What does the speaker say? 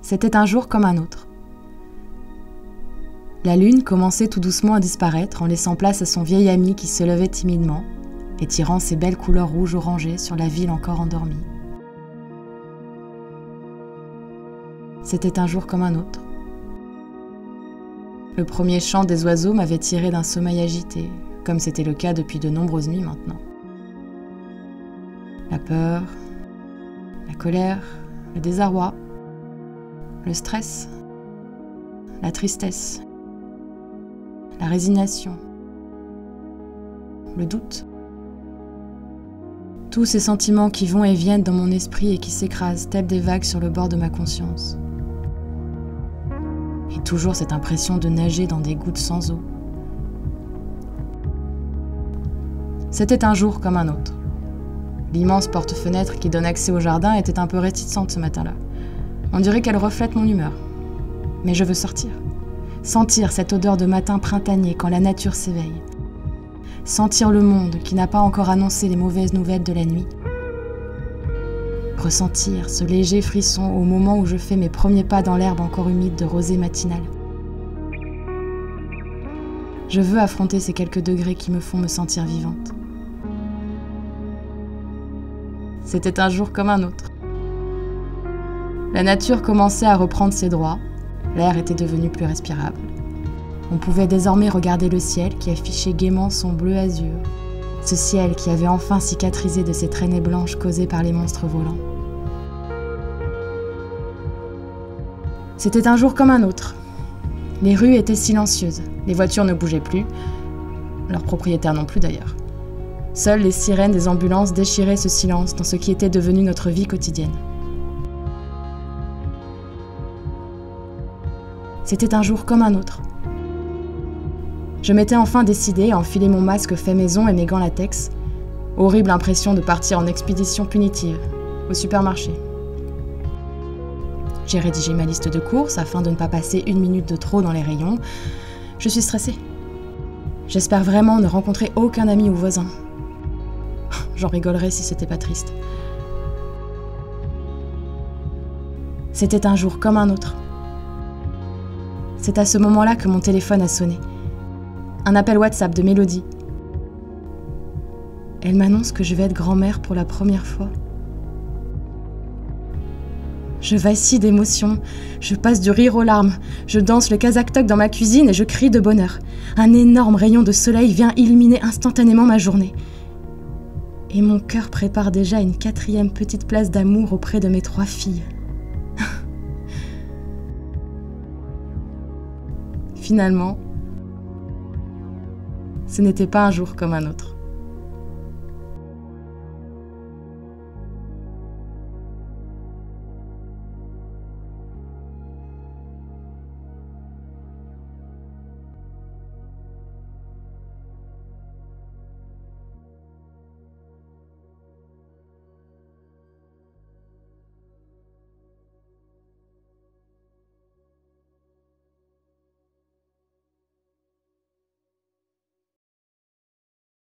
C'était un jour comme un autre. La lune commençait tout doucement à disparaître en laissant place à son vieil ami qui se levait timidement, étirant ses belles couleurs rouge-orangées sur la ville encore endormie. C'était un jour comme un autre. Le premier chant des oiseaux m'avait tiré d'un sommeil agité, comme c'était le cas depuis de nombreuses nuits maintenant. La peur, la colère, le désarroi, le stress, la tristesse, la résignation, le doute. Tous ces sentiments qui vont et viennent dans mon esprit et qui s'écrasent tels des vagues sur le bord de ma conscience. Et toujours cette impression de nager dans des gouttes sans eau. C'était un jour comme un autre. L'immense porte-fenêtre qui donne accès au jardin était un peu réticente ce matin-là. On dirait qu'elle reflète mon humeur. Mais je veux sortir. Sentir cette odeur de matin printanier quand la nature s'éveille. Sentir le monde qui n'a pas encore annoncé les mauvaises nouvelles de la nuit. Ressentir ce léger frisson au moment où je fais mes premiers pas dans l'herbe encore humide de rosée matinale. Je veux affronter ces quelques degrés qui me font me sentir vivante. C'était un jour comme un autre. La nature commençait à reprendre ses droits, l'air était devenu plus respirable. On pouvait désormais regarder le ciel qui affichait gaiement son bleu azur, ce ciel qui avait enfin cicatrisé de ses traînées blanches causées par les monstres volants. C'était un jour comme un autre. Les rues étaient silencieuses, les voitures ne bougeaient plus, leurs propriétaires non plus d'ailleurs. Seules les sirènes des ambulances déchiraient ce silence dans ce qui était devenu notre vie quotidienne. C'était un jour comme un autre. Je m'étais enfin décidée à enfiler mon masque fait maison et mes gants latex. Horrible impression de partir en expédition punitive, au supermarché. J'ai rédigé ma liste de courses afin de ne pas passer 1 minute de trop dans les rayons. Je suis stressée. J'espère vraiment ne rencontrer aucun ami ou voisin. J'en rigolerais si c'était pas triste. C'était un jour comme un autre. C'est à ce moment-là que mon téléphone a sonné. Un appel WhatsApp de Mélodie. Elle m'annonce que je vais être grand-mère pour la première fois. Je vacille d'émotion, je passe du rire aux larmes, je danse le kazakh-tok dans ma cuisine et je crie de bonheur. Un énorme rayon de soleil vient illuminer instantanément ma journée. Et mon cœur prépare déjà une 4e petite place d'amour auprès de mes 3 filles. Finalement, ce n'était pas un jour comme un autre.